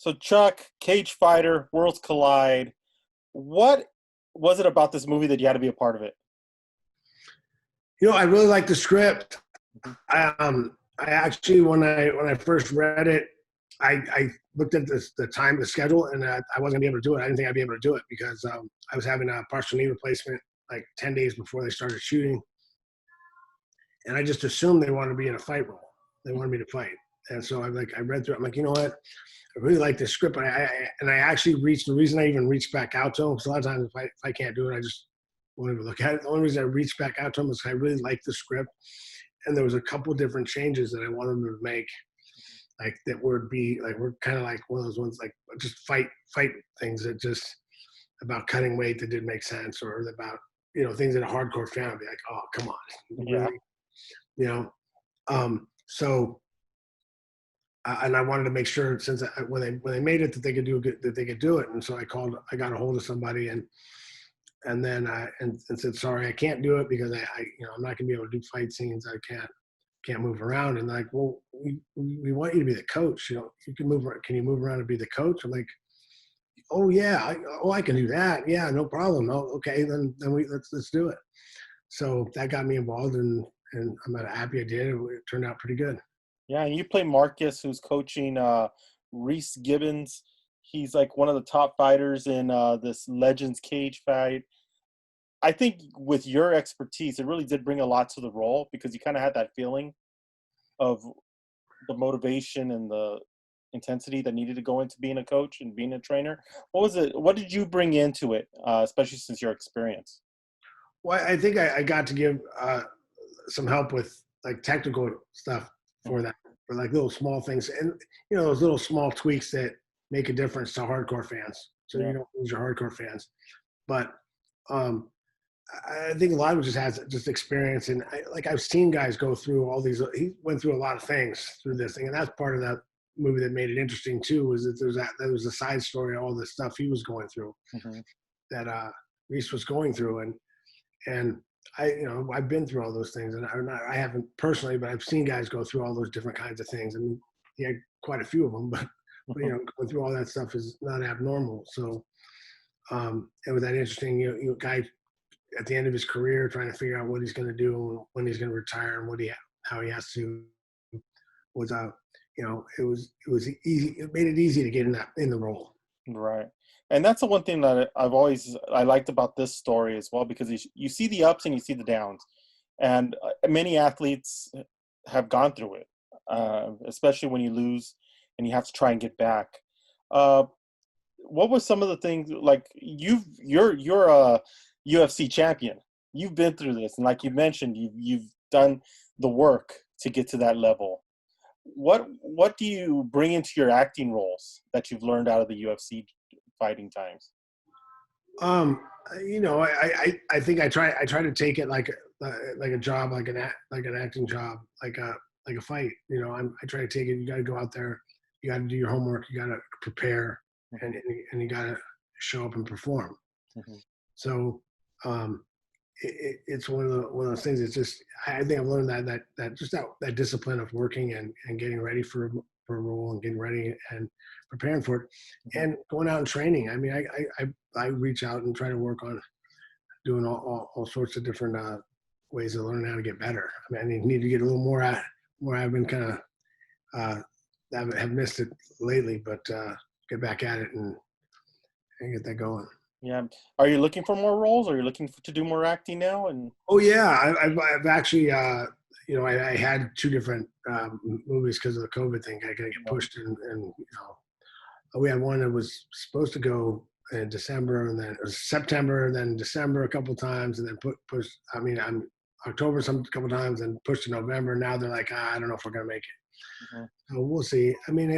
So Chuck, Cagefighter, Worlds Collide. What was it about this movie that you had to be a part of it? I really like the script. Mhm. I actually, when I first read it, I looked at the schedule, and I wasn't gonna be able to do it. I didn't think I'd be able to do it because I was having a partial knee replacement like 10 days before they started shooting, and I just assumed they wanted to be in a fight role. They wanted me to fight, and so I read through it. I'm like, you know what? I really like this script, and I actually reached the reason I even reached back out to him. Because a lot of times if I can't do it, I just won't even look at it. The only reason I reached back out to him is I really liked the script, and there was a couple different changes that I wanted him to make, like that would be like we're kind of like one of those ones like just fight things that just about cutting weight that didn't make sense, or about things that a hardcore fan would be like, oh come on, Yeah. really, you know. So and I wanted to make sure since when they made it that they could do it, and so I got a hold of somebody and then and said sorry I can't do it because I'm not gonna be able to do fight scenes. I can't move around. And like, well, we want you to be the coach. You can move. Can you move around and be the coach? I'm like, oh yeah, I can do that. Yeah, no problem. Oh, okay, then let's do it. So that got me involved, and I'm happy I did. It turned out pretty good. Yeah, and you play Marcus, who's coaching Reese Gibbons. He's like one of the top fighters in this Legends cage fight. I think with your expertise, it really did bring a lot to the role because you kind of had that feeling of the motivation and the intensity that needed to go into being a coach and being a trainer. What was it? What did you bring into it, especially since your experience? Well, I think I got to give some help with like technical stuff for Mhm. that, for like little small things, and those little small tweaks that make a difference to hardcore fans. So Yeah. you don't lose your hardcore fans, but um, I think a lot of it just has just experience, and I've seen guys go through all these. He went through a lot of things through this thing, and that's part of that movie that made it interesting too. Was that there was a side story, all the stuff he was going through Hmm. that Reese was going through, and I've been through all those things, and I haven't personally, but I've seen guys go through all those different kinds of things. I mean, he had quite a few of them, but going through all that stuff is not abnormal. So it was that interesting. Guy at the end of his career trying to figure out what he's going to do, when he's going to retire, and how he has to was it was easy. It made it easy to get in the role. Right. And that's the one thing that I liked about this story as well, because you see the ups and you see the downs, and many athletes have gone through it, especially when you lose and you have to try and get back. Uh, what was some of the things like you're a UFC champion. You've been through this, and like you mentioned, you've done the work to get to that level. What do you bring into your acting roles that you've learned out of the UFC fighting times? Um, I think I try to take it like a job, like an acting job, like a fight. I try to take it. You got to go out there. You got to do your homework. You got to prepare, and you got to show up and perform. Mhm. So it's one of those things. It's just I think I've learned that discipline of working and getting ready for a role, and getting ready and preparing for it, Mhm. and going out and training. I mean, I reach out and try to work on doing all sorts of different ways of learning how to get better. I mean, I need to get a little more at where I've been kind of uh, have missed it lately, but get back at it and get that going. Yeah. Are you looking for more roles? Are you looking to do more acting now? And Oh yeah, I've actually I had two different movies because of the COVID thing. I got to get pushed, and we had one that was supposed to go in December, and then it was September, and then December a couple times, and then pushed. I mean, I'm October some couple times, and pushed to November. Now they're like, I don't know if we're gonna make it. Mhm. So we'll see. I mean,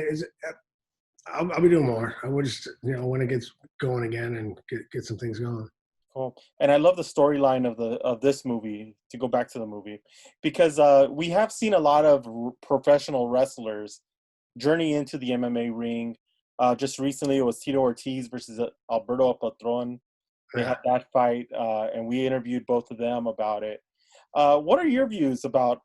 I'll be doing more. I would just when it gets going again and get some things going. Cool. And I love the storyline of this movie, to go back to the movie, because we have seen a lot of professional wrestlers journey into the MMA ring. Just recently, it was Tito Ortiz versus Alberto Patron. They Yeah. had that fight, and we interviewed both of them about it. What are your views about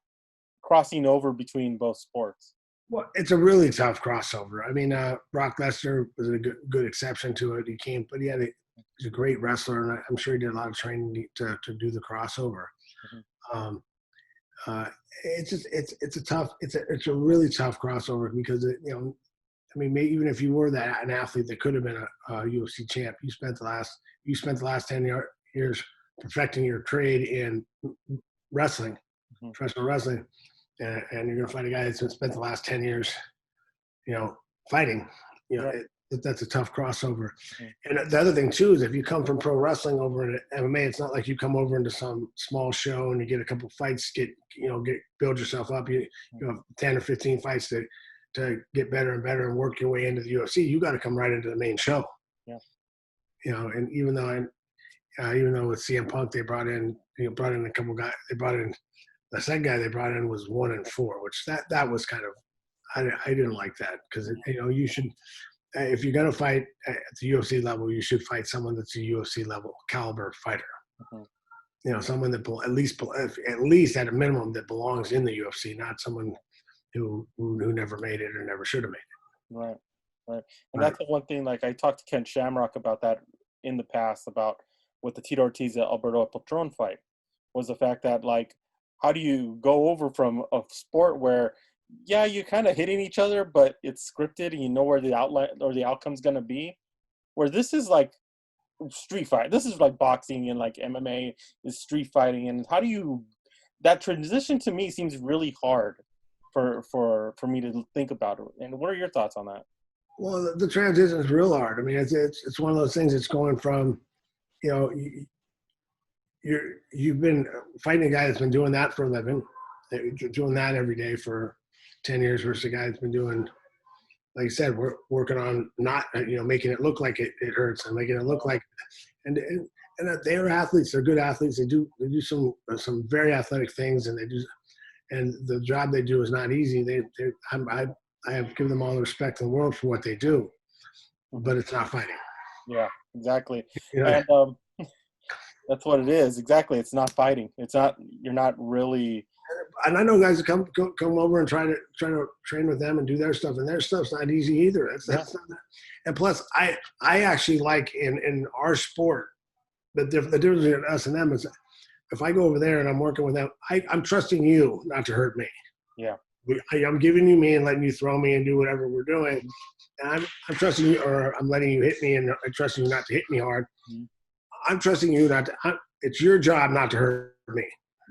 crossing over between both sports? Well, it's a really tough crossover. I mean, Brock Lesnar was a good exception to it. But he's a great wrestler, and I'm sure he did a lot of training to do the crossover. Mm-hmm. Um, it's a really tough crossover because I mean, maybe even if you were an athlete that could have been a UFC champ, you spent the last 10 years perfecting your trade in wrestling, Mm-hmm. professional wrestling, and you're going to fight a guy that's spent the last 10 years, fighting. Right. That's a tough crossover. Mm-hmm. And the other thing too is if you come from pro wrestling over into MMA, it's not like you come over into some small show and you get a couple fights, build yourself up. You have 10 or 15 fights to get better and better and work your way into the UFC. You got to come right into the main show. Yeah. And even though with CM Punk they brought in a couple guys. They brought in the second guy they brought in was 1-4, which that was kind of I didn't like that because you should. If you're gonna fight at the UFC level, you should fight someone that's a UFC level caliber fighter. Mm-hmm. Someone that at least at a minimum that belongs in the UFC, not someone who never made it or never should have made it. Right. And that's the one thing. Like I talked to Ken Shamrock about that in the past about with the Tito Ortiz and Alberto Patron fight was the fact that like how do you go over from a sport where you're kind of hitting each other, but it's scripted and you know where the outlet or the outcome's going to be. Where this is like street fight. This is like boxing and like MMA is street fighting. And how do you that transition to me seems really hard for me to think about it. And what are your thoughts on that? Well, the transition is real hard. I mean, it's one of those things. It's going from, you've been fighting a guy that's been doing that for a living, doing that every day for 10 years versus a guy that's been doing, like you said, we're working on not, making it look like it hurts and making it look like, and they're athletes. They're good athletes. They do some very athletic things, and the job they do is not easy. I have given them all the respect in the world for what they do, but it's not fighting. Yeah, exactly. And that's what it is. Exactly. It's not fighting. It's not. You're not really. And I know guys that come over and try to train with them and do their stuff, and their stuff's not easy either. That's not. And plus, I actually like in our sport, the difference between us and them is if I go over there and I'm working with them, I'm trusting you not to hurt me. Yeah. I'm giving you me and letting you throw me and do whatever we're doing. And I'm trusting you, or I'm letting you hit me and I'm trusting you not to hit me hard. Mm-hmm. I'm trusting you not to. It's your job not to hurt me.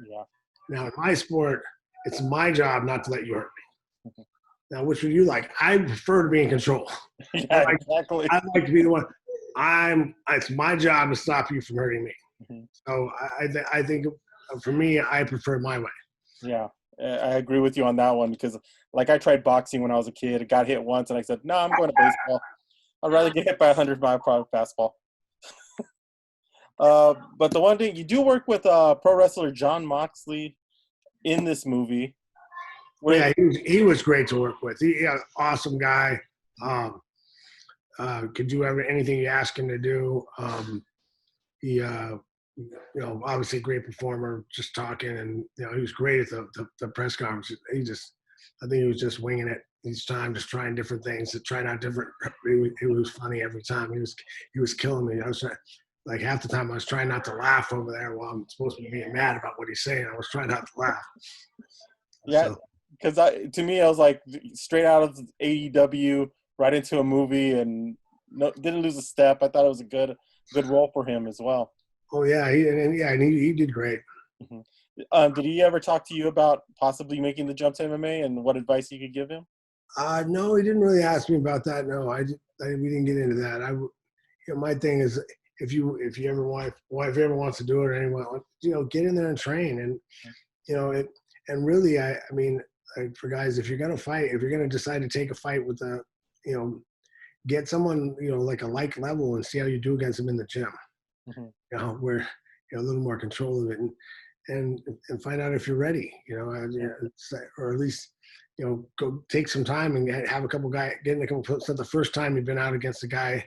Yeah. Now, in my sport, it's my job not to let you hurt me. Mm-hmm. Now, which would you like? I prefer to be in control. Yeah, exactly. I'd like to be the one. It's my job to stop you from hurting me. Mm-hmm. So I think for me, I prefer my way. Yeah, I agree with you on that one because, like, I tried boxing when I was a kid. I got hit once, and I said, "No, I'm going to baseball. I'd rather get hit by a 100-mile-per-hour fastball." But the one thing you do work with pro wrestler Jon Moxley in this movie. Yeah, he was great to work with. He's an awesome guy. Could do anything you ask him to do. He, obviously a great performer. Just talking, and he was great at the press conference. I think he was just winging it each time, just trying different things, trying out different. It was funny every time. He was killing me. I was like half the time I was trying not to laugh over there while I'm supposed to be being mad about what he's saying. I was trying not to laugh. Yeah, because to me, I was like straight out of AEW right into a movie and didn't lose a step. I thought it was a good role for him as well. Oh yeah, he did great. Mm-hmm. Did he ever talk to you about possibly making the jump to MMA and what advice you could give him? No, he didn't really ask me about that. No, we didn't get into that. My thing is if ever wants to do it or anyone, get in there and train and and really I mean for guys, if you're gonna fight, if you're gonna decide to take a fight with get someone like a like level and see how you do against them in the gym. Mm-hmm. Where a little more control of it and find out if you're ready. Or at least go take some time and have a couple guys getting a couple. It's not the first time you've been out against a guy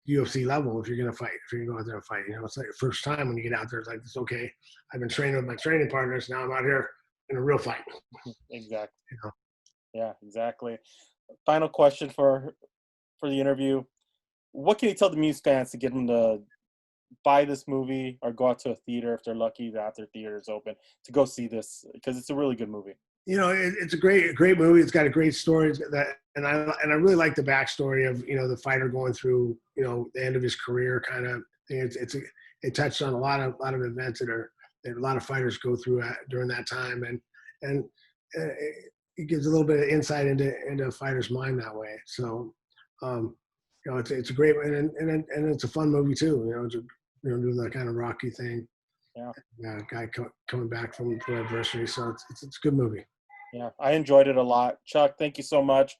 UFC level. If you're gonna fight, if you're gonna go out there and fight, it's like your first time when you get out there. It's like it's okay. I've been training with my training partners. Now I'm out here in a real fight. Exactly. Yeah, exactly. Final question for the interview. What can you tell the Muse fans to get them to buy this movie or go out to a theater if they're lucky that their theater is open to go see this, because it's a really good movie. It's a great movie. It's got a great story. And I really like the backstory of the fighter going through the end of his career kind of thing. It touched on a lot of events that a lot of fighters go through during that time, and it gives a little bit of insight into a fighter's mind that way. So it's a great and it's a fun movie too. Do that kind of Rocky thing. Yeah. Guy coming back from adversity. So it's a good movie. Yeah, I enjoyed it a lot. Chuck, thank you so much.